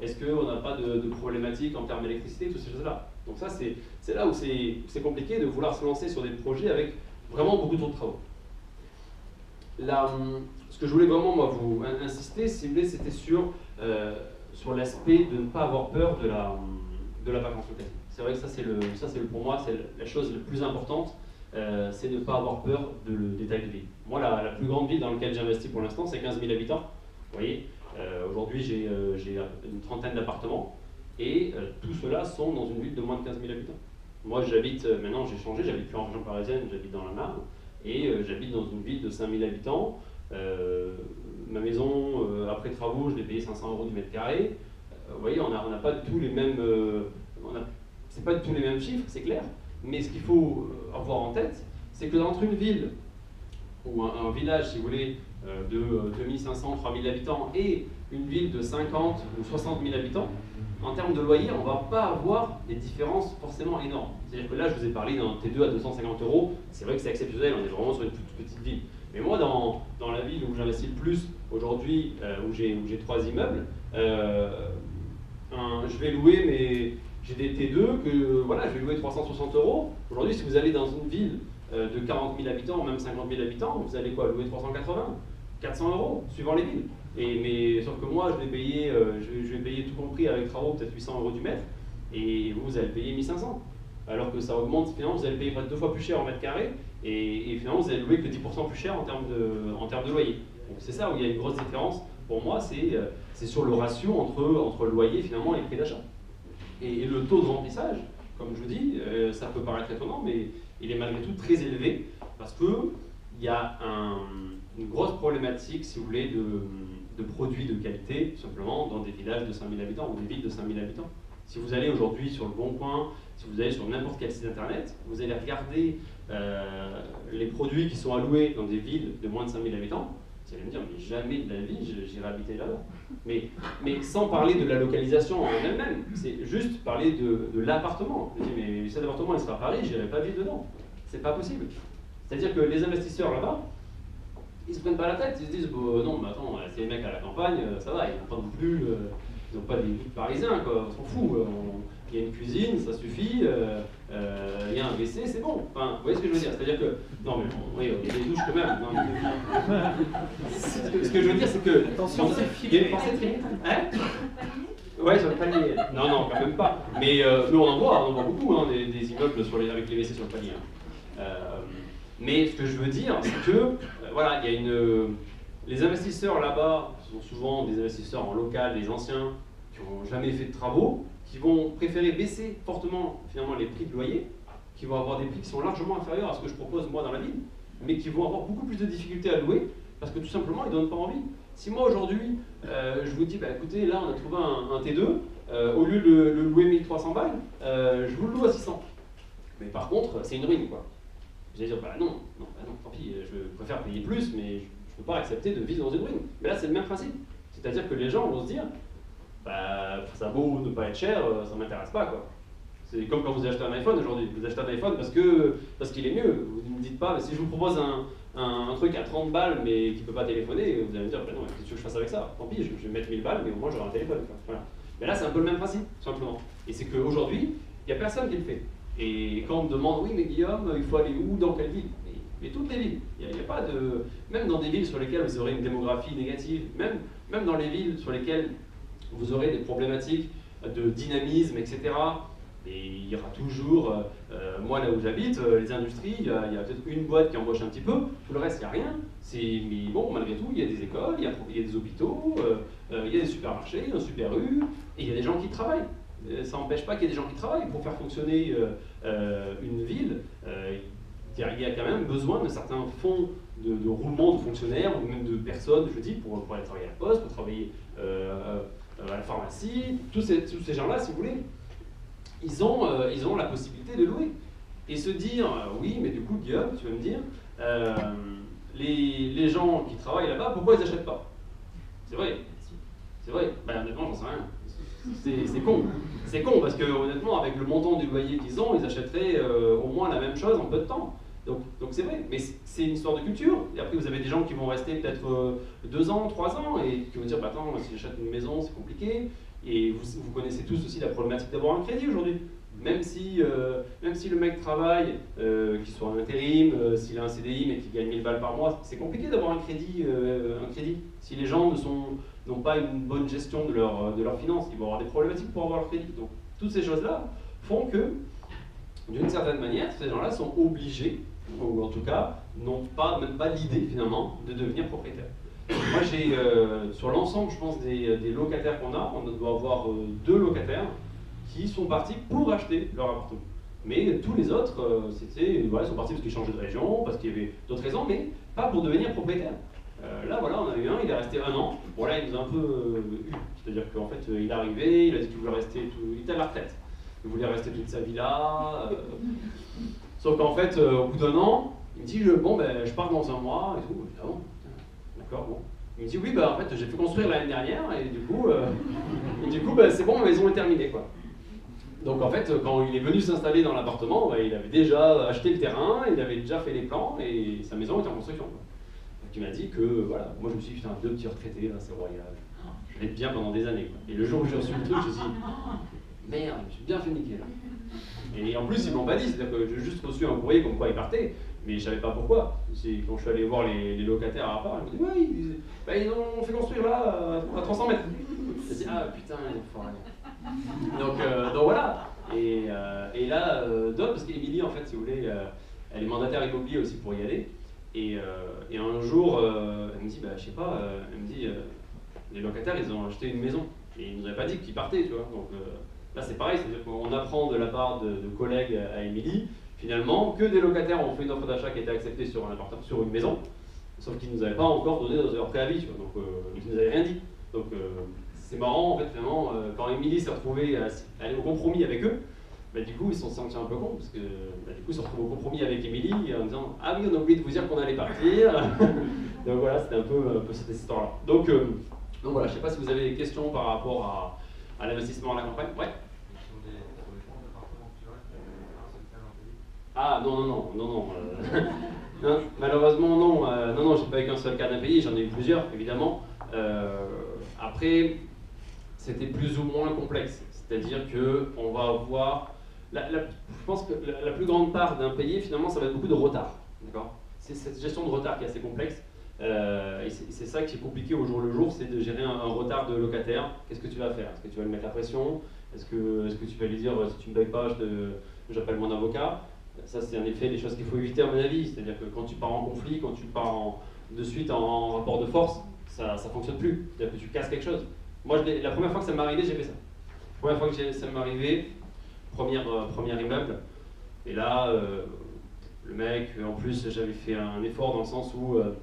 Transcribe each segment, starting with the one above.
Est-ce qu'on n'a pas de problématiques en termes d'électricité, toutes ces choses-là. Donc ça, c'est là où c'est compliqué de vouloir se lancer sur des projets avec vraiment beaucoup trop de travaux. Là, ce que je voulais vraiment moi, vous insister, si vous voulez, c'était sur l'aspect de ne pas avoir peur de la vacance locative. C'est vrai que ça, pour moi, c'est la chose la plus importante, c'est ne pas avoir peur des tailles de ville. Moi, la plus grande ville dans laquelle j'ai investi pour l'instant, c'est 15 000 habitants. Vous voyez, aujourd'hui, j'ai une trentaine d'appartements et tous ceux-là sont dans une ville de moins de 15 000 habitants. Moi, j'habite, maintenant j'ai changé, j'habite plus en région parisienne, j'habite dans la Marne et j'habite dans une ville de 5 000 habitants. Ma maison, après travaux, je l'ai payé 500 € du mètre carré. Vous voyez, on n'a pas du tout les mêmes, c'est pas du tout les mêmes chiffres, c'est clair. Mais ce qu'il faut avoir en tête, c'est que entre une ville ou un village, si vous voulez, de 2500, 3000 habitants et une ville de 50 ou 60 000 habitants, en termes de loyer, on ne va pas avoir des différences forcément énormes. C'est-à-dire que là, je vous ai parlé d'un T2 à 250 €, c'est vrai que c'est exceptionnel, on est vraiment sur une toute petite ville. Mais moi, dans la ville où j'investis le plus aujourd'hui, où j'ai 3 immeubles, je vais louer j'ai des T2 que voilà, je vais louer 360 €. Aujourd'hui, si vous allez dans une ville de 40 000 habitants, même 50 000 habitants, vous allez quoi, louer 380, 400 €, suivant les villes. Mais sauf que moi, je vais payer tout compris avec travaux, peut-être 800 € du mètre, et vous allez payer 1500. Alors que ça augmente, finalement, vous allez payer près de 2 fois plus cher en mètre carré, et finalement, vous allez louer que 10% plus cher en termes de loyer. Donc c'est ça où il y a une grosse différence. Pour moi, c'est sur le ratio entre le loyer finalement et le prix d'achat. Et le taux de remplissage, comme je vous dis, ça peut paraître étonnant, mais il est malgré tout très élevé parce qu'il y a une grosse problématique, si vous voulez, de produits de qualité, tout simplement, dans des villages de 5000 habitants ou des villes de 5000 habitants. Si vous allez aujourd'hui sur le Bon Coin, si vous allez sur n'importe quel site internet, vous allez regarder les produits qui sont alloués dans des villes de moins de 5000 habitants, vous allez me dire, mais jamais de la vie, j'irai habiter là-bas. Mais sans parler de la localisation en elle-même, c'est juste parler de l'appartement. Je dis, mais cet appartement, il sera à Paris, j'irai pas vivre dedans. C'est pas possible. C'est-à-dire que les investisseurs là-bas, ils se prennent pas la tête, ils se disent, non, mais attends, c'est les mecs à la campagne, ça va, ils n'ont pas non plus, ils n'ont pas des buts parisiens, quoi, on s'en fout. Il y a une cuisine, ça suffit, il y a un WC, c'est bon. Enfin, vous voyez ce que je veux dire? C'est-à-dire que, non mais oui, il y a des douches quand même. Non, mais... ce que je veux dire, c'est que... Attention, il y a une pensée très... Hein? Ouais, sur le palier. Non, quand même pas. Mais on en voit beaucoup, hein, des immeubles avec les WC sur le palier. Hein. Mais ce que je veux dire, c'est que, voilà, il y a les investisseurs là-bas sont souvent des investisseurs en local, des anciens, qui n'ont jamais fait de travaux, qui vont préférer baisser fortement finalement les prix de loyer, qui vont avoir des prix qui sont largement inférieurs à ce que je propose moi dans la ville, mais qui vont avoir beaucoup plus de difficultés à louer, parce que tout simplement ils ne donnent pas envie. Si moi aujourd'hui, je vous dis, bah, écoutez, là on a trouvé un T2, au lieu de le louer 1300 balles, je vous le loue à 600. Mais par contre, c'est une ruine, quoi. Vous allez dire, bah non, tant pis, je préfère payer plus, mais je ne peux pas accepter de vivre dans une ruine. Mais là, c'est le même principe. C'est-à-dire que les gens vont se dire, bah, ça a beau ne pas être cher, ça ne m'intéresse pas, quoi. C'est comme quand vous achetez un iPhone aujourd'hui. Vous achetez un iPhone parce qu'il est mieux. Vous ne me dites pas, si je vous propose un truc à 30 balles, mais qui ne peut pas téléphoner, vous allez me dire, bah non, qu'est-ce que je fasse avec ça? Tant pis, je vais mettre 1000 balles, mais au moins j'aurai un téléphone, quoi. Voilà. Mais là, c'est un peu le même principe, tout simplement. Et c'est qu'aujourd'hui, il n'y a personne qui le fait. Et quand on me demande, oui, mais Guillaume, il faut aller où, dans quelle ville? Mais toutes les villes. Il n'y a pas de... Même dans des villes sur lesquelles vous aurez une démographie négative, même dans les villes sur lesquelles vous aurez des problématiques de dynamisme, etc., et il y aura toujours, moi là où j'habite, les industries, il y a peut-être une boîte qui embauche un petit peu, tout le reste il n'y a rien. Mais bon, malgré tout, il y a des écoles, il y a des hôpitaux, il y a des supermarchés, un super U, et il y a des gens qui travaillent. Ça n'empêche pas qu'il y ait des gens qui travaillent. Pour faire fonctionner une ville, il y a quand même besoin d'un certain fonds de roulement de fonctionnaires, ou même de personnes, je dis, pour aller travailler à la poste, pour travailler à la pharmacie. Tous ces gens-là, si vous voulez, ils ont la possibilité de louer. Et se dire, oui, mais du coup, Guillaume, tu vas me dire, les gens qui travaillent là-bas, pourquoi ils n'achètent pas? C'est vrai. Ben, honnêtement, j'en sais rien. C'est con. C'est con parce que, honnêtement, avec le montant du loyer qu'ils ont, ils achèteraient au moins la même chose en peu de temps. Donc c'est vrai, mais c'est une histoire de culture. Et après, vous avez des gens qui vont rester peut-être 2 ans, 3 ans, et qui vont dire, bah attends, si j'achète une maison, c'est compliqué. Et vous connaissez tous aussi la problématique d'avoir un crédit aujourd'hui. Même si le mec travaille, qu'il soit en intérim, s'il a un CDI mais qu'il gagne 1000 balles par mois, c'est compliqué d'avoir un crédit. Si les gens n'ont pas une bonne gestion de leurs finances, ils vont avoir des problématiques pour avoir leur crédit. Donc toutes ces choses-là font que, d'une certaine manière, ces gens-là sont obligés, ou en tout cas, n'ont même pas l'idée finalement de devenir propriétaire. Moi j'ai, sur l'ensemble, je pense, des locataires qu'on a, on doit avoir 2 locataires qui sont partis pour acheter leur appartement. Mais tous les autres, ils sont partis parce qu'ils changeaient de région, parce qu'il y avait d'autres raisons, mais pas pour devenir propriétaire. Là, voilà, on a eu un, il est resté 1 an. Bon, là, il nous a un peu eu. C'est-à-dire qu'en fait, il est arrivé, il a dit qu'il voulait rester il était à la retraite. Il voulait rester toute sa vie là. Sauf qu'en fait, au bout d'1 an, il me dit bon, ben, je pars dans 1 mois et tout. Ah bon, d'accord, bon. Il me dit oui, bah, en fait, j'ai fait construire l'année dernière et du coup, bah, c'est bon, ma maison est terminée, quoi. Donc en fait, quand il est venu s'installer dans l'appartement, il avait déjà acheté le terrain, il avait déjà fait les plans et sa maison était en construction. Donc il m'a dit que, voilà, moi je me suis dit, putain, 2 petits retraités, là, c'est royal. Je vais être bien pendant des années, quoi. Et le jour où j'ai reçu le truc, je me suis dit, merde, je me suis bien fait niquer, là. Et en plus, ils m'ont pas dit, c'est-à-dire que j'ai juste reçu un courrier comme quoi ils partaient, mais je savais pas pourquoi. Quand je suis allé voir les locataires à part, ils m'ont dit, ouais, ils ont fait construire là, à 300 mètres. J'ai dit, ah putain, il faut aller. Donc voilà, et là, d'autres, parce qu'Emilie, en fait, si vous voulez, elle est mandataire immobilier aussi pour y aller, et un jour, elle me dit, bah, je sais pas, elle me dit, les locataires, ils ont acheté une maison, et ils nous avaient pas dit qu'ils partaient, tu vois, donc là c'est pareil, c'est-à-dire qu'on apprend de la part de collègues à Émilie, finalement, que des locataires ont fait une offre d'achat qui a été acceptée sur un appartement, sur une maison, sauf qu'ils ne nous avaient pas encore donné leur préavis, tu vois, donc ils ne nous avaient rien dit. Donc c'est marrant, en fait, vraiment, quand Émilie s'est retrouvée à aller au compromis avec eux, bah, du coup, ils se sont sentis un peu cons, parce que bah, du coup, ils se retrouvent au compromis avec Émilie en disant « Ah oui, on a oublié de vous dire qu'on allait partir !» Donc voilà, c'était un peu cette histoire-là. Donc voilà, je ne sais pas si vous avez des questions par rapport à l'investissement à la campagne. Ouais. Ah non. Non, malheureusement, non, j'ai pas eu qu'un seul cas d'impayé, j'en ai eu plusieurs, évidemment. Après, c'était plus ou moins complexe. C'est-à-dire qu'on va avoir... je pense que la plus grande part d'impayés, finalement, ça va être beaucoup de retard. C'est cette gestion de retard qui est assez complexe. Et c'est ça qui est compliqué au jour le jour, c'est de gérer un retard de locataire. Qu'est-ce que tu vas faire? Est-ce que tu vas lui mettre la pression? Est-ce que tu vas lui dire si tu ne me payes pas, j'appelle mon avocat? Ça, c'est en effet des choses qu'il faut éviter à mon avis. C'est-à-dire que quand tu pars en conflit, quand tu pars de suite en rapport de force, ça ne fonctionne plus. C'est-à-dire que tu casses quelque chose. Moi, la première fois que ça m'est arrivé, j'ai fait ça. La première fois que ça m'est arrivé, premier immeuble, et là, le mec, en plus, j'avais fait un effort dans le sens où le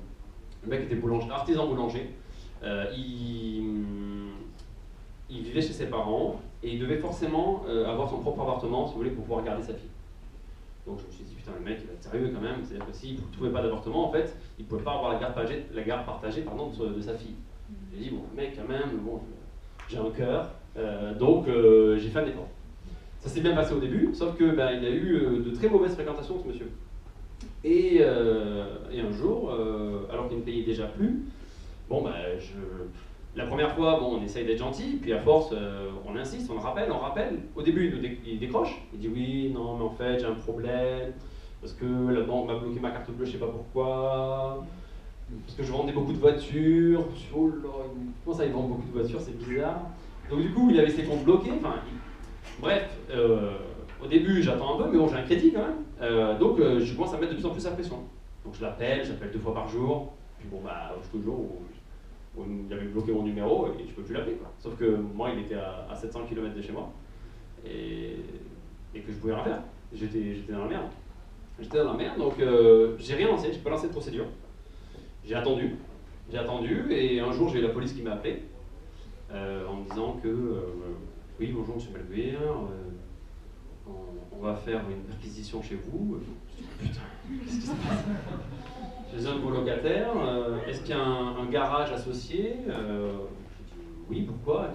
mec était artisan boulanger. Il vivait chez ses parents et il devait forcément avoir son propre appartement, si vous voulez, pour pouvoir garder sa fille. Donc je me suis dit, putain, le mec, il va être sérieux quand même. C'est-à-dire que s'il ne trouvait pas d'appartement, en fait, il ne pouvait pas avoir la garde partagée de sa fille. J'ai dit, bon, mec, quand même, bon, j'ai un cœur, donc j'ai fait un effort. Ça s'est bien passé au début, sauf que il a eu de très mauvaises fréquentations, ce monsieur. Et un jour, alors qu'il ne payait déjà plus, bon, la première fois, bon, on essaye d'être gentil, puis à force, on insiste, on rappelle. Au début, il décroche, il dit oui, non, mais en fait, j'ai un problème, parce que la banque m'a bloqué ma carte bleue, je sais pas pourquoi, parce que je vendais beaucoup de voitures. Oh là, comment ça, il vend beaucoup de voitures, c'est bizarre. Donc du coup, il avait ses comptes bloqués, bref, au début, j'attends un peu, mais bon, j'ai un crédit quand même, donc je commence à mettre de plus en plus la pression. Donc je l'appelle 2 fois par jour, puis bon, jusqu'au jour où il avait bloqué mon numéro et je peux plus l'appeler, quoi. Sauf que moi, il était à 700 km de chez moi et que je pouvais rien faire. J'étais dans la merde. Donc j'ai rien lancé, j'ai pas lancé de procédure. J'ai attendu et un jour j'ai eu la police qui m'a appelé en me disant que oui, bonjour monsieur Malguir, on va faire une perquisition chez vous. Putain, qu'est-ce qui se passe? Chez un de vos locataires, est-ce qu'il y a un garage associé? Je dis oui, pourquoi?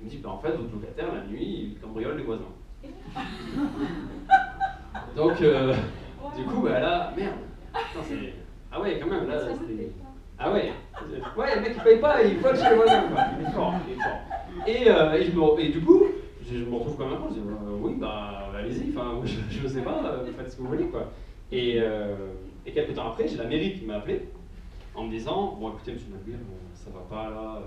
Il me dit, en fait, votre locataire, la nuit, il cambriole les voisins. Donc, du coup, là, merde. Ah ouais, quand même, là, c'était... Ah ouais, le mec, il paye pas, il vole chez les voisins, quoi. Il est fort. Et du coup, je me retrouve comme un con, je dis oui, bah allez-y, enfin, je sais pas, faites ce que vous voulez, quoi. Et quelques temps après, j'ai la mairie qui m'a appelé en me disant, bon écoutez, monsieur Maguire, ça va pas là,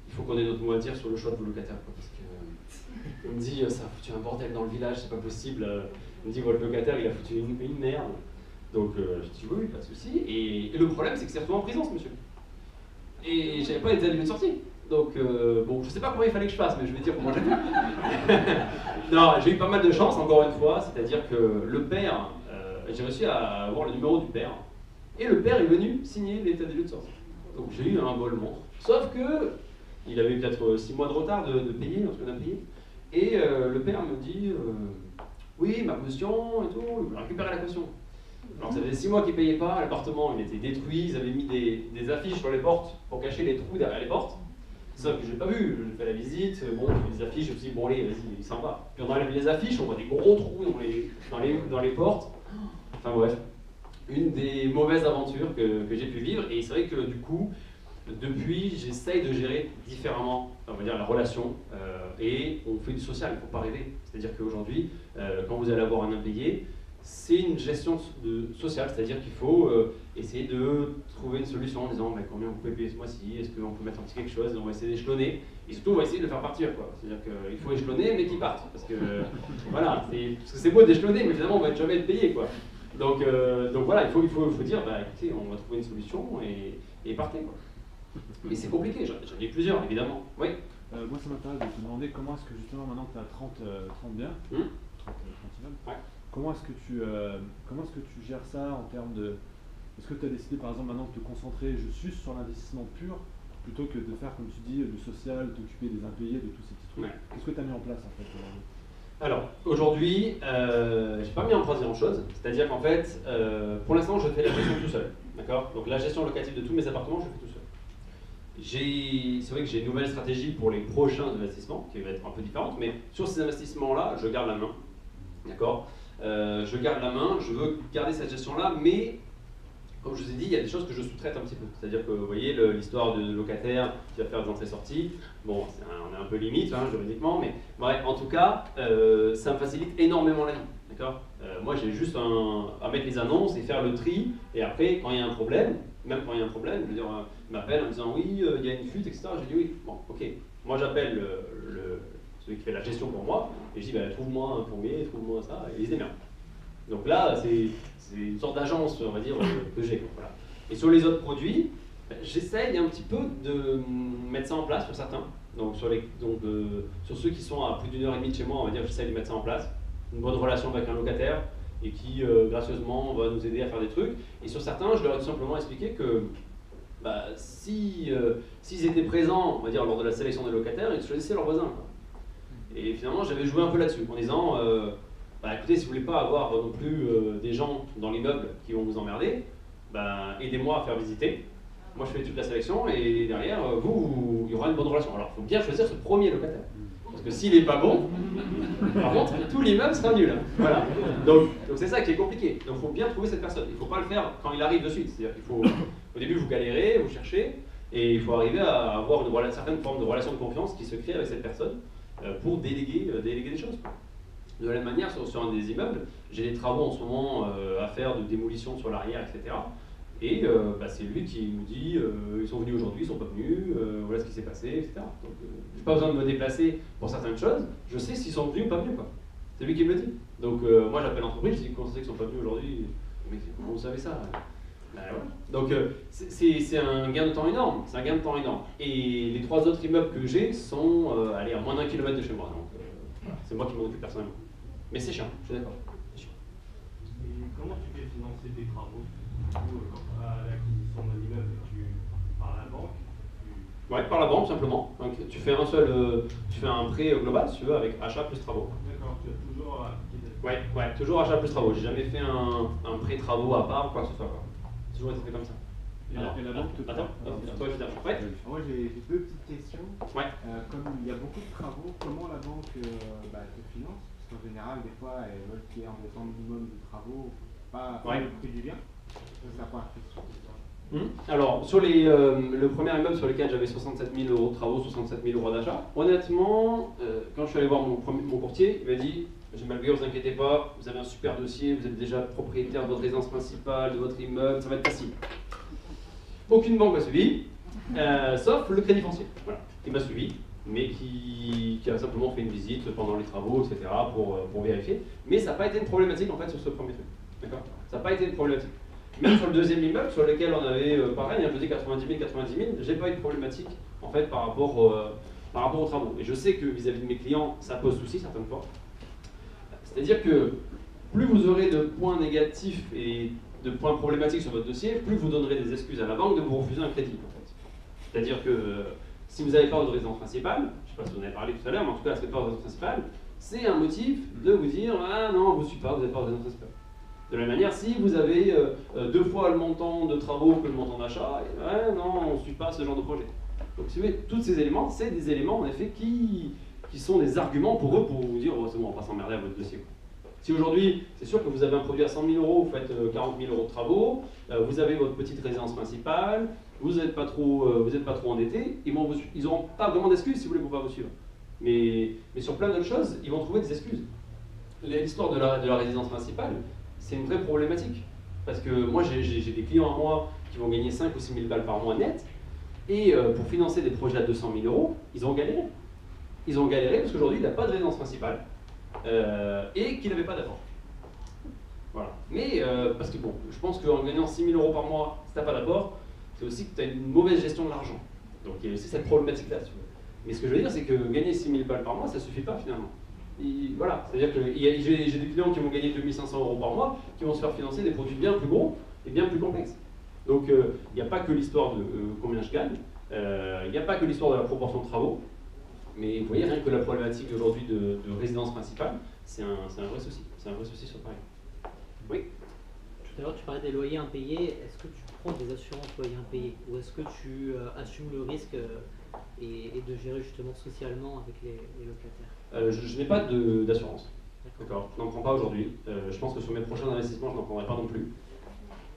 il faut qu'on ait notre mot à dire sur le choix de vos locataires, quoi, parce que on me dit, ça a foutu un bordel dans le village, c'est pas possible. On me dit, votre locataire, il a foutu une merde. Donc je dis oui, pas de souci. Et le problème, c'est que c'est retrouvé en prison, ce monsieur. Et j'avais pas été à de sortie. Donc bon, je sais pas comment il fallait que je fasse, mais je vais dire comment j'ai fait. Non, j'ai eu pas mal de chance, encore une fois, c'est-à-dire que le père, j'ai réussi à avoir le numéro du père, et le père est venu signer l'état des lieux de sortie. Donc j'ai eu un bol monstre. Sauf que il avait peut-être 6 mois de retard de payer, en tout cas d'impayé. Et le père me dit oui, ma caution et tout, il voulait récupérer la caution. Alors ça faisait 6 mois qu'ils ne payaient pas, l'appartement il était détruit, ils avaient mis des affiches sur les portes pour cacher les trous derrière les portes. Sauf que je n'ai pas vu, j'ai fait la visite, bon, j'ai vu des affiches, je me suis dit bon allez, vas-y, il s'en va. Puis on enlève les affiches, on voit des gros trous dans les portes. Enfin bref, une des mauvaises aventures que j'ai pu vivre, et c'est vrai que du coup, depuis, j'essaye de gérer différemment, on va dire, la relation, et on fait du social, il ne faut pas rêver. C'est-à-dire qu'aujourd'hui, quand vous allez avoir un impayé, c'est une gestion sociale, c'est-à-dire qu'il faut essayer de trouver une solution en disant combien vous pouvez payer ce mois-ci, est-ce qu'on peut mettre un petit quelque chose, on va essayer d'échelonner, et surtout on va essayer de le faire partir, quoi. C'est-à-dire qu'il faut échelonner mais qu'il parte, parce que voilà, parce que c'est beau d'échelonner mais finalement on va jamais être payé, quoi. Donc voilà, il faut dire écoutez, on va trouver une solution et partez, quoi. Mais c'est compliqué, j'en ai plusieurs évidemment. Oui. Moi ça m'intéresse de te demander comment est-ce que justement maintenant que tu as 30 biens, 30 immeubles, ouais. Comment est-ce que tu gères ça en termes de... Est-ce que tu as décidé par exemple maintenant de te concentrer juste sur l'investissement pur plutôt que de faire, comme tu dis, du social, t'occuper des impayés, de tous ces petits trucs? Ouais. Qu'est-ce que tu as mis en place en fait Alors, aujourd'hui, j'ai pas mis en place grand-chose. C'est-à-dire qu'en fait, pour l'instant, je fais la gestion tout seul. D'accord? Donc la gestion locative de tous mes appartements, je fais tout seul. C'est vrai que j'ai une nouvelle stratégie pour les prochains investissements, qui va être un peu différente, mais sur ces investissements-là, je garde la main. D'accord? Je garde la main, je veux garder cette gestion-là, mais comme je vous ai dit, il y a des choses que je sous-traite un petit peu. C'est-à-dire que vous voyez l'histoire de locataire qui va faire des entrées-sorties, bon, on est un peu limite juridiquement, mais ouais, en tout cas, ça me facilite énormément la vie. D'accord? Moi, j'ai juste à mettre les annonces et faire le tri, et après, quand il y a un problème, même quand il y a un problème, je veux dire, il m'appelle en me disant oui, il y a une fuite, etc. Je dis oui, bon, ok. Moi, j'appelle celui qui fait la gestion pour moi, et je dis trouve-moi un plombier, trouve-moi ça, et ils se démerdent. Donc là, c'est une sorte d'agence, on va dire, que j'ai. Voilà. Et sur les autres produits, j'essaye un petit peu de mettre ça en place sur certains. Donc sur ceux qui sont à plus d'1 heure et demie de chez moi, on va dire, j'essaye de mettre ça en place. Une bonne relation avec un locataire et qui, gracieusement, va nous aider à faire des trucs. Et sur certains, je leur ai tout simplement expliqué que s'ils étaient présents, on va dire, lors de la sélection des locataires, ils choisissaient leurs voisins, quoi. Et finalement, j'avais joué un peu là-dessus, en disant écoutez, si vous voulez pas avoir non plus des gens dans l'immeuble qui vont vous emmerder, aidez-moi à faire visiter. Moi, je fais toute la sélection et derrière, il y aura une bonne relation. Alors, il faut bien choisir ce premier locataire. Parce que s'il n'est pas bon, par contre, tout l'immeuble sera nul. Voilà. Donc c'est ça qui est compliqué. Donc il faut bien trouver cette personne. Il ne faut pas le faire quand il arrive de suite. C'est-à-dire qu'il faut, au début, vous galérez, vous cherchez, et il faut arriver à avoir une certaine forme de relation de confiance qui se crée avec cette personne pour déléguer des choses. De la même manière, sur un des immeubles, j'ai des travaux en ce moment à faire de démolition sur l'arrière, etc. Et c'est lui qui nous dit ils sont venus aujourd'hui, ils sont pas venus, voilà ce qui s'est passé, etc. Donc j'ai pas besoin de me déplacer pour certaines choses, je sais s'ils sont venus ou pas venus, quoi. C'est lui qui me le dit. Donc moi j'appelle l'entreprise, je dis comment ça c'est qu'ils sont pas venus aujourd'hui, mais comment vous savez ça? Voilà. Donc c'est un gain de temps énorme, c'est un gain de temps énorme. Et les 3 autres immeubles que j'ai sont à moins d'1 kilomètre de chez moi, donc voilà, c'est moi qui m'en occupe personnellement. Mais c'est chiant, je suis d'accord. Et comment tu fais financer tes travaux? À l'acquisition d'un immeuble, par la banque? Ouais, par la banque simplement. Donc, tu fais un prêt global, si tu veux, avec achat plus travaux. D'accord, tu as toujours appliqué cette... Ouais, toujours achat plus travaux. J'ai jamais fait un prêt travaux à part ou quoi que ce soit, quoi. C'est toujours été fait comme ça. Alors, et la banque te attends, toi je viens. Ouais. Moi j'ai 2 petites questions. Ouais. Comme il y a beaucoup de travaux, comment la banque te finance? Parce qu'en général, des fois, elles veulent qu'il y ait un montant minimum de travaux, pas le prix du bien. Ça part question. Alors, sur le premier immeuble sur lequel j'avais 67 000 euros de travaux, 67 000 euros d'achat, honnêtement, quand je suis allé voir mon courtier, il m'a dit « Malgré, vous inquiétez pas, vous avez un super dossier, vous êtes déjà propriétaire de votre résidence principale, de votre immeuble, ça va être facile. » Aucune banque m'a suivi, sauf le crédit foncier, voilà, qui m'a suivi, mais qui a simplement fait une visite pendant les travaux, etc., pour vérifier. Mais ça n'a pas été une problématique en fait sur ce premier truc. D'accord ? Ça n'a pas été une problématique. Même sur le deuxième immeuble, sur lequel on avait pareil, je dis 90 000, j'ai pas eu de problématique en fait par rapport aux travaux. Et je sais que vis-à-vis de mes clients, ça pose souci certaines fois. C'est-à-dire que plus vous aurez de points négatifs et de points problématiques sur votre dossier, plus vous donnerez des excuses à la banque de vous refuser un crédit. En fait. C'est-à-dire que si vous n'avez pas votre résidence principale, je ne sais pas si vous en avez parlé tout à l'heure, mais en tout cas, si vous n'avez pas votre résidence principale, c'est un motif de vous dire « Ah non, vous ne suivez pas, vous n'avez pas votre résidence principale ». De la même manière, si vous avez 2 fois le montant de travaux que le montant d'achat, ouais, non, on ne suit pas ce genre de projet. Donc si vous voulez, tous ces éléments, c'est des éléments en effet qui sont des arguments pour eux pour vous dire oh, c'est bon, on va pas s'emmerder à votre dossier. Si aujourd'hui, c'est sûr que vous avez un produit à 100 000 euros, vous faites 40 000 euros de travaux, vous avez votre petite résidence principale, vous n'êtes pas trop endetté, ils n'auront pas vraiment d'excuses si vous voulez pour ne pas vous suivre. Mais sur plein d'autres choses, ils vont trouver des excuses. L'histoire de la résidence principale, c'est une vraie problématique. Parce que moi, j'ai des clients à moi qui vont gagner 5 ou 6 000 balles par mois net, et pour financer des projets à 200 000 euros, ils ont galéré. Ils ont galéré parce qu'aujourd'hui, il n'a pas de résidence principale et qu'il n'avait pas d'apport. Voilà. Mais parce que bon, je pense qu'en gagnant 6 000 euros par mois, si tu n'as pas d'apport, c'est aussi que tu as une mauvaise gestion de l'argent. Donc il y a aussi cette problématique-là. Si tu veux. Mais ce que je veux dire, c'est que gagner 6 000 balles par mois, ça ne suffit pas finalement. Voilà, c'est-à-dire que j'ai des clients qui vont gagner 2 500 euros par mois, qui vont se faire financer des produits bien plus gros et bien plus complexes. Donc il n'y a pas que l'histoire de combien je gagne, il n'y a pas que l'histoire de la proportion de travaux, mais vous voyez rien que la problématique d'aujourd'hui de résidence principale, c'est un vrai souci. C'est un vrai souci sur Paris. Oui. Tout à l'heure tu parlais des loyers impayés, est-ce que tu prends des assurances loyers impayés ou est-ce que tu assumes le risque et de gérer justement socialement avec les locataires? Je n'ai pas d'assurance. D'accord. Je n'en prends pas aujourd'hui. Je pense que sur mes prochains investissements, je n'en prendrai pas non plus.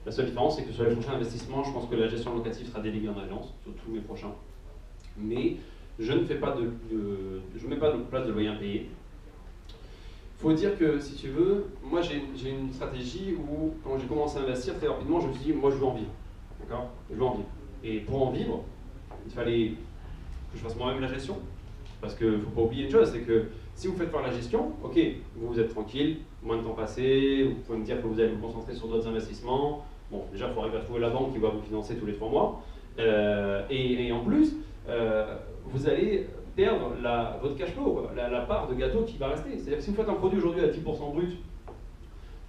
La seule différence, c'est que sur les prochains investissements, je pense que la gestion locative sera déléguée en agence, sur tous mes prochains. Mais je ne fais pas je mets pas de place de loyer impayé. Il faut dire que, si tu veux, moi j'ai une stratégie où, quand j'ai commencé à investir, très rapidement, je me suis dit, moi je veux en vivre. D'accord. Je veux en vivre. Et pour en vivre, il fallait que je fasse moi-même la gestion. Parce qu'il ne faut pas oublier une chose, c'est que si vous faites faire la gestion, ok, vous êtes tranquille, moins de temps passé, vous pouvez me dire que vous allez vous concentrer sur d'autres investissements. Bon, déjà, il faut arriver à trouver la banque qui va vous financer tous les 3 mois. Et en plus, vous allez perdre votre cash flow, la part de gâteau qui va rester. C'est-à-dire que si vous faites un produit aujourd'hui à 10% brut,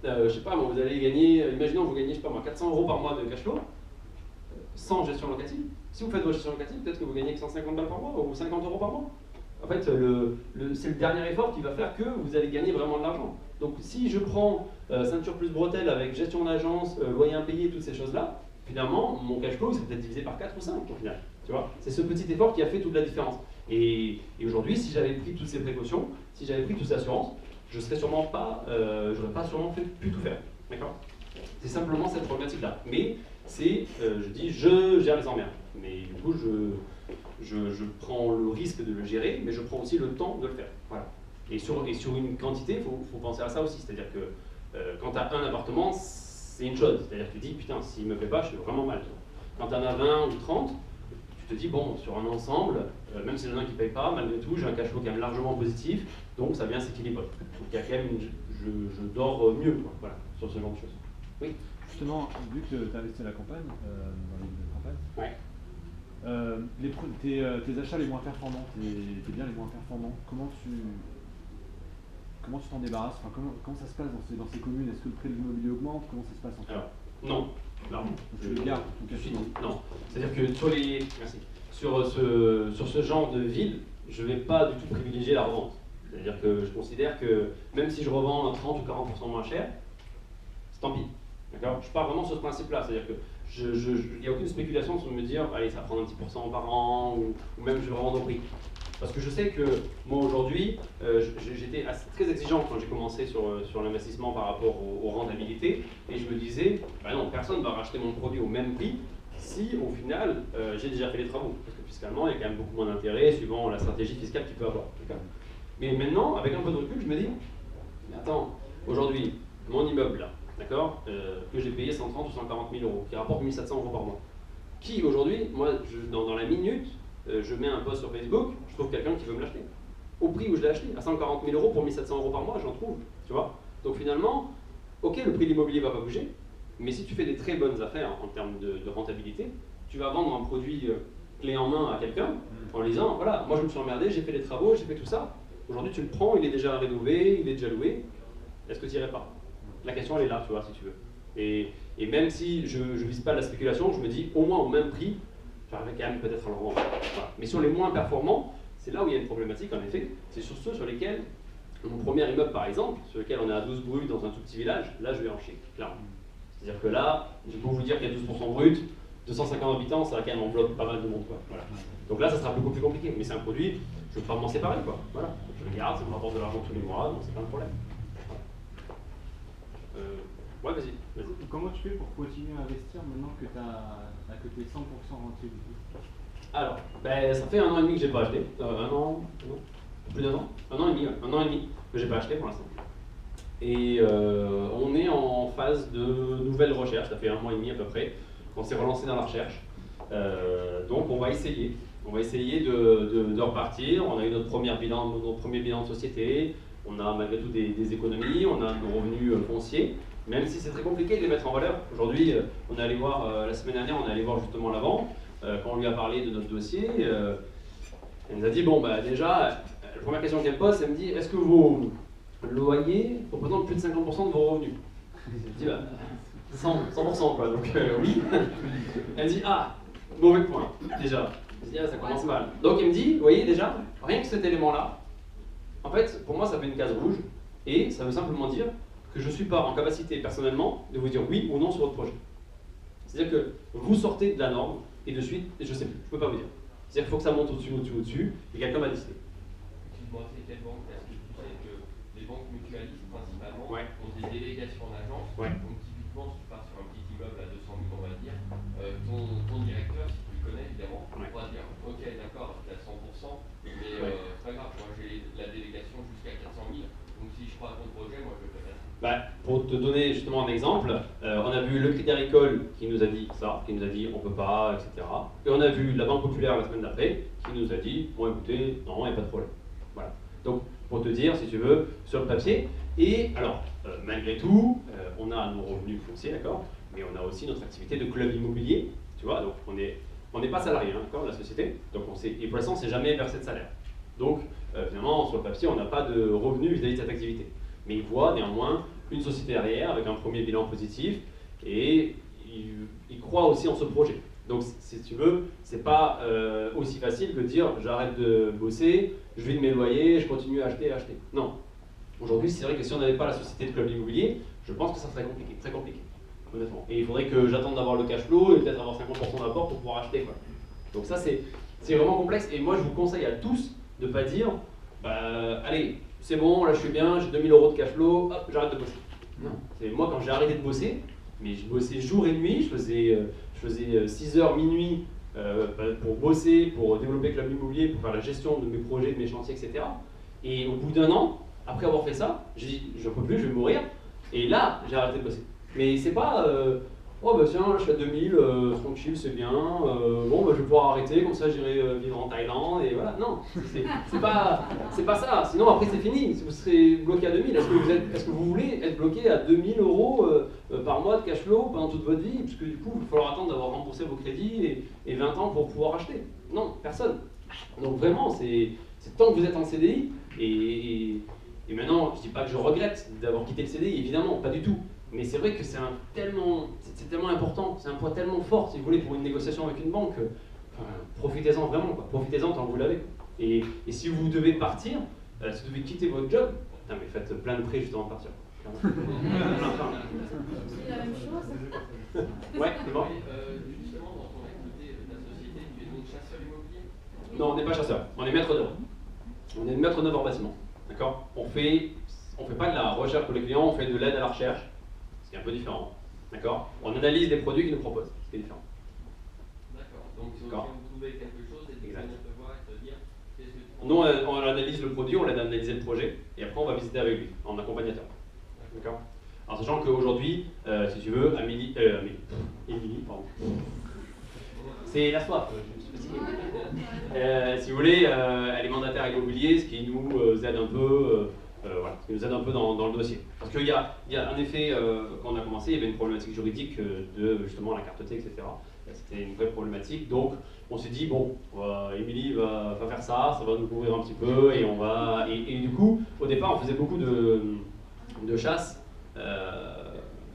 je sais pas, vous allez gagner, imaginons que vous gagnez, je sais pas moi, 400 euros par mois de cash flow, sans gestion locative. Si vous faites votre gestion locative, peut-être que vous gagnez que 150 balles par mois ou 50 euros par mois. En fait, c'est le dernier effort qui va faire que vous allez gagner vraiment de l'argent. Donc si je prends ceinture plus bretelle avec gestion d'agence, loyer impayé, toutes ces choses-là, finalement, mon cash flow il serait peut-être divisé par 4 ou 5 au final. Tu vois, c'est ce petit effort qui a fait toute la différence. Et aujourd'hui, si j'avais pris toutes ces précautions, si j'avais pris toutes ces assurances, je serais sûrement pas, j'aurais pas sûrement pu tout faire. D'accord ? C'est simplement cette problématique-là. Mais c'est, je gère les emmerdes. Mais du coup, je prends le risque de le gérer, mais je prends aussi le temps de le faire. Voilà. Et sur une quantité, il faut penser à ça aussi. C'est-à-dire que quand tu as un appartement, c'est une chose. C'est-à-dire que tu te dis, putain, s'il ne me plaît pas, je suis vraiment mal. Quand tu en as 20 ou 30, tu te dis, bon, sur un ensemble, même si il y en a un qui ne paye pas, malgré tout, j'ai un cash flow quand même largement positif, donc ça vient s'équilibrer. Donc il y a quand même, je dors mieux, quoi, voilà, sur ce genre de choses. Oui. Justement, vu que tu as investi à la campagne, dans les villes de campagne, ouais. Tes achats les moins performants, tes biens les moins performants, comment tu t'en débarrasses, enfin, comment ça se passe dans ces communes? Est-ce que le prix de l'immobilier augmente? Comment ça se passe en fait? Alors, non. Tu le gardes ton cash flow? Non. C'est-à-dire que sur ce genre de ville, je ne vais pas du tout privilégier la revente. C'est-à-dire que je considère que même si je revends 30 ou 40% moins cher, c'est tant pis. D'accord. Je pars vraiment sur ce principe-là. C'est-à-dire que il n'y a aucune spéculation sur me dire allez, ça va prendre un petit % par an ou même je vais revendre au prix. Parce que je sais que moi aujourd'hui, j'étais très exigeant quand j'ai commencé sur l'investissement par rapport aux rentabilités et je me disais, bah non, personne ne va racheter mon produit au même prix si au final j'ai déjà fait les travaux. Parce que fiscalement, il y a quand même beaucoup moins d'intérêt suivant la stratégie fiscale qu'il peut avoir. Mais maintenant, avec un peu de recul, je me dis, mais attends, aujourd'hui, mon immeuble là, d'accord, que j'ai payé 130 ou 140 000 euros, qui rapporte 1700 euros par mois. Qui aujourd'hui, moi, dans la minute, je mets un post sur Facebook, je trouve quelqu'un qui veut me l'acheter. Au prix où je l'ai acheté, à 140 000 euros pour 1700 euros par mois, j'en trouve, tu vois. Donc finalement, ok, le prix de l'immobilier va pas bouger, mais si tu fais des très bonnes affaires en termes de rentabilité, tu vas vendre un produit clé en main à quelqu'un en lui disant, voilà, moi je me suis emmerdé, j'ai fait les travaux, j'ai fait tout ça. Aujourd'hui, tu le prends, il est déjà rénové, il est déjà loué. Est-ce que tu irais pas? La question, elle est là, tu vois, si tu veux. Et même si je ne vise pas la spéculation, je me dis, au moins au même prix, j'arriverai quand même peut-être à le revendre. Voilà. Mais sur les moins performants, c'est là où il y a une problématique, en effet. C'est sur ceux sur lesquels, mon premier immeuble par exemple, sur lequel on est à 12 bruts dans un tout petit village, là je vais en chier, clairement. C'est-à-dire que là, je peux vous dire qu'il y a 12% brut, 250 habitants, ça va quand même en bloc pas mal de monde. Quoi. Voilà. Donc là, ça sera beaucoup plus compliqué. Mais c'est un produit, je ne veux pas m'en séparer. Quoi. Voilà. Je le garde, ça me rapporte de l'argent tous les mois, donc c'est pas un problème. Ouais, vas-y. Comment tu fais pour continuer à investir maintenant que tu as à côté 100% rentier du coup? Alors, ben, ça fait 1 an et demi que j'ai pas acheté. Plus d'1 an. 1 an et demi, ouais. 1 an et demi que j'ai pas acheté pour l'instant. Et on est en phase de nouvelles recherches. Ça fait 1 mois et demi à peu près qu'on s'est relancé dans la recherche. Donc on va essayer. On va essayer de repartir. On a eu notre premier bilan de société. On a malgré tout des économies. On a nos revenus fonciers. Même si c'est très compliqué de les mettre en valeur. Aujourd'hui, on est allé voir, la semaine dernière, on est allé voir justement la banque. Quand on lui a parlé de notre dossier, elle nous a dit, bon, bah déjà, la première question qu'elle me pose, elle me dit, est-ce que vos loyers représentent plus de 50% de vos revenus? Je dis, bah, 100% quoi, donc oui. Elle dit, ah, mauvais point, déjà. Je dis, ah, ça commence mal. Donc elle me dit, vous voyez déjà, rien que cet élément-là, en fait, pour moi, ça fait une case rouge, et ça veut simplement dire que je ne suis pas en capacité personnellement de vous dire oui ou non sur votre projet. C'est-à-dire que vous sortez de la norme, et de suite, je ne sais plus, je ne peux pas vous dire. C'est-à-dire qu'il faut que ça monte au-dessus, et quelqu'un va décider. Excuse-moi, c'est quelle banque? Parce que tu sais que les banques mutualistes, principalement, Ouais. ont des délégations d'agence. Ouais. Donc, typiquement, si tu pars sur un petit immeuble à 200 000, on va dire, ton directeur, si tu le connais évidemment, pourra dire ok, d'accord, tu as 100%, mais c'est pas grave, moi j'ai la délégation jusqu'à 400 000. Donc, si je crois à ton projet, moi je le fais. Pour te donner justement un exemple, on a vu le Crédit Agricole qui nous a dit ça, qui nous a dit on peut pas, etc. Et on a vu la Banque Populaire la semaine d'après qui nous a dit bon écoutez, non, il n'y a pas de problème. Voilà. Donc pour te dire, si tu veux, sur le papier. Et alors, malgré tout, on a nos revenus fonciers, d'accord, mais on a aussi notre activité de club immobilier, tu vois, donc on n'est pas salarié, hein, d'accord, de la société, donc et pour l'instant, on ne s'est jamais versé de salaire. Donc, finalement, sur le papier, on n'a pas de revenus vis-à-vis de cette activité. Mais il voit néanmoins une société derrière avec un premier bilan positif et il croit aussi en ce projet. Donc, si tu veux, c'est pas aussi facile que de dire j'arrête de bosser, je vide mes loyers, je continue à acheter. Non. Aujourd'hui, c'est vrai que si on n'avait pas la société de club immobilier, je pense que ça serait compliqué, très compliqué, honnêtement. Et il faudrait que j'attende d'avoir le cash flow et peut-être avoir 50% d'apport pour pouvoir acheter, quoi. Donc ça, c'est vraiment complexe. Et moi, je vous conseille à tous de ne pas dire bah, allez, c'est bon, là je suis bien, j'ai 2000 euros de cash flow, hop, j'arrête de bosser. Non. Moi, quand j'ai arrêté de bosser, mais je bossais jour et nuit, je faisais 6 heures minuit pour bosser, pour développer Club Immobilier, pour faire la gestion de mes projets, de mes chantiers, etc. Et au bout d'1 an, après avoir fait ça, j'ai dit j'en peux plus, je vais mourir. Et là, j'ai arrêté de bosser. Mais c'est pas oh bah tiens, là, je suis à 2000, tranquille, c'est bien, bon bah je vais pouvoir arrêter, comme ça j'irai vivre en Thaïlande, et voilà. Non, c'est pas ça, sinon après c'est fini, vous serez bloqué à 2000. Est-ce que vous voulez être bloqué à 2000 euros par mois de cash flow pendant toute votre vie? Parce que du coup, il va falloir attendre d'avoir remboursé vos crédits et 20 ans pour pouvoir acheter. Non, personne. Donc vraiment, c'est tant que vous êtes en CDI, et maintenant, je dis pas que je regrette d'avoir quitté le CDI, évidemment, pas du tout. Mais c'est vrai que c'est tellement important, c'est un poids tellement fort, si vous voulez, pour une négociation avec une banque. Profitez-en vraiment, quoi. Profitez-en tant que vous l'avez. Et si vous devez partir, si vous devez quitter votre job, putain, mais faites plein de prêts juste avant de partir. C'est la même chose. Ouais, c'est bon. Justement, dans ton activité, ta société, tu es donc chasseur immobilier? Non, on n'est pas chasseur, on est maître d'œuvre. On est maître d'œuvre en bâtiment. D'accord? On fait pas de la recherche pour les clients, on fait de l'aide à la recherche. C'est un peu différent, d'accord? On analyse les produits qu'ils nous proposent, c'est différent. D'accord. vous trouvez quelque chose et de venir te voir et te dire qu'est-ce que tu Nous, on analyse le produit, on analyse le projet, et après on va visiter avec lui, en accompagnateur. D'accord. Alors sachant qu'aujourd'hui, si tu veux, Émilie, pardon. C'est la soif, je me suis fatigué. Si vous voulez, elle est mandataire immobilier, ce qui nous aide un peu, voilà, ce qui nous aide un peu dans le dossier. Parce qu'il y a un effet, quand on a commencé, il y avait une problématique juridique de justement la carte T, etc. C'était une vraie problématique, donc on s'est dit, bon, Émilie va faire ça va nous couvrir un petit peu, et on va... Et du coup, au départ, on faisait beaucoup de chasse,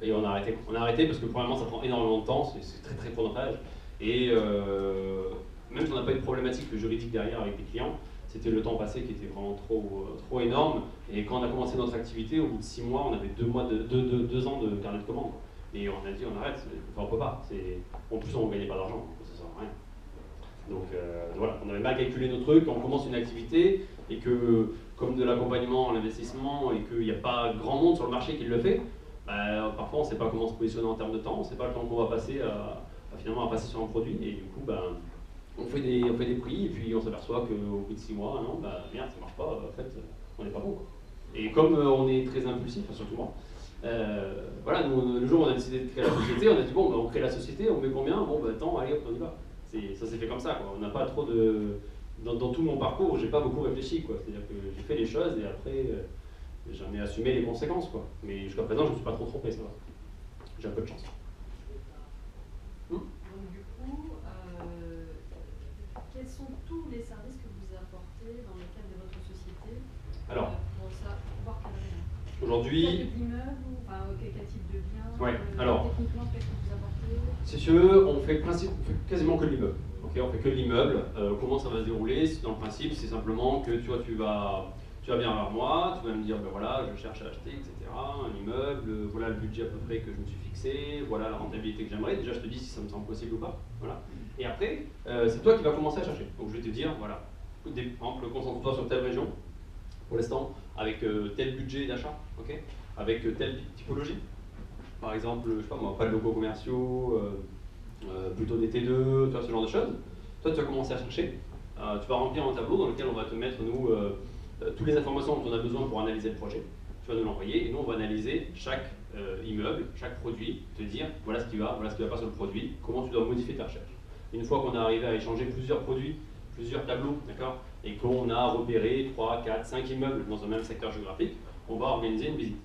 et on a arrêté. On a arrêté parce que premièrement, ça prend énormément de temps, c'est très très chronophage, et même si on n'a pas eu de problématique juridique derrière avec les clients, c'était le temps passé qui était vraiment trop énorme, et quand on a commencé notre activité, au bout de 6 mois, on avait 2 ans de carnet de commandes. Et on a dit on arrête, enfin, on peut pas. En plus on ne gagnait pas d'argent, ça sert à rien. Donc voilà, on avait mal calculé nos trucs, on commence une activité et que comme de l'accompagnement, l'investissement et qu'il n'y a pas grand monde sur le marché qui le fait, bah, parfois on ne sait pas comment se positionner en termes de temps, on ne sait pas le temps qu'on va passer finalement à passer sur un produit et du coup bah, on fait des prix et puis on s'aperçoit qu'au bout de 6 mois, non, bah, merde ça marche pas, en fait on n'est pas bon quoi. Et comme on est très impulsif, enfin, surtout moi, voilà, nous, le jour où on a décidé de créer la société, on a dit bon, bah, on crée la société, on met combien? Bon, bah attends, allez hop, on y va. Ça s'est fait comme ça, quoi. On n'a pas trop de. Dans tout mon parcours, j'ai pas beaucoup réfléchi, quoi. C'est-à-dire que j'ai fait les choses et après, j'en ai assumé les conséquences, quoi. Mais jusqu'à présent, je me suis pas trop trompé, ça va. J'ai un peu de chance. Donc, du coup, quels sont tous les services que vous apportez dans le cadre de votre société Alors, pour pouvoir cadrer? Aujourd'hui. Quel type d'immeuble, enfin, quel type de bien? Ouais, alors. Techniquement, qu'est-ce que vous apportez? Si tu veux, on fait quasiment que de l'immeuble. Okay, on fait que de l'immeuble. Comment ça va se dérouler? Dans le principe, c'est simplement que tu vas venir vers moi, tu vas me dire, ben voilà, je cherche à acheter, etc. Un immeuble, voilà le budget à peu près que je me suis fixé, voilà la rentabilité que j'aimerais. Déjà, je te dis si ça me semble possible ou pas. Voilà. Et après, c'est toi qui vas commencer à chercher. Donc, je vais te dire, voilà, par exemple, concentre-toi sur telle région, pour l'instant, avec tel budget d'achat, okay, avec telle typologie. Par exemple, je sais pas moi, pas de locaux commerciaux, plutôt des T2, tu vois, ce genre de choses. Toi, tu vas commencer à chercher. Tu vas remplir un tableau dans lequel on va te mettre, nous, toutes les informations dont on a besoin pour analyser le projet. Tu vas nous l'envoyer et nous, on va analyser chaque immeuble, chaque produit, te dire voilà ce qui va pas sur le produit, comment tu dois modifier ta recherche. Une fois qu'on est arrivé à échanger plusieurs produits, plusieurs tableaux, d'accord, et qu'on a repéré 3, 4, 5 immeubles dans un même secteur géographique, on va organiser une visite.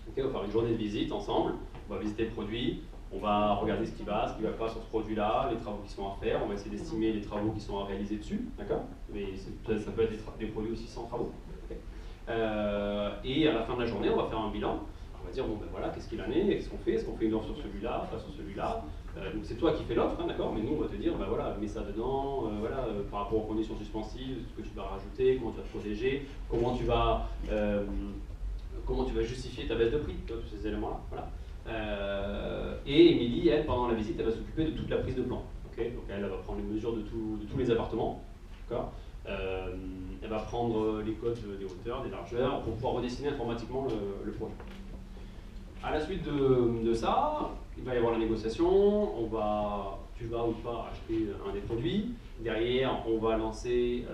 Okay, on va faire une journée de visite ensemble, on va visiter le produit, on va regarder ce qui va pas sur ce produit-là, les travaux qui sont à faire, on va essayer d'estimer les travaux qui sont à réaliser dessus, d'accord? Mais ça peut être des produits aussi sans travaux. Okay. Et à la fin de la journée, on va faire un bilan, on va dire, bon ben voilà, qu'est-ce qu'il en est, qu'est-ce qu'on fait? Est-ce qu'on fait une offre sur celui-là, pas sur celui-là? Donc c'est toi qui fais l'offre, hein, d'accord? Mais nous, on va te dire, ben voilà, mets ça dedans, voilà, par rapport aux conditions suspensives, ce que tu vas rajouter, comment tu vas te protéger, comment tu vas justifier ta baisse de prix, tous ces éléments-là. Voilà. Et Émilie, elle, pendant la visite, elle va s'occuper de toute la prise de plan. Okay, donc elle va prendre les mesures de tous les appartements. Elle va prendre les codes des hauteurs, des largeurs, pour pouvoir redessiner informatiquement le projet. À la suite de ça, il va y avoir la négociation. Tu vas ou pas acheter un des produits. Derrière, on va lancer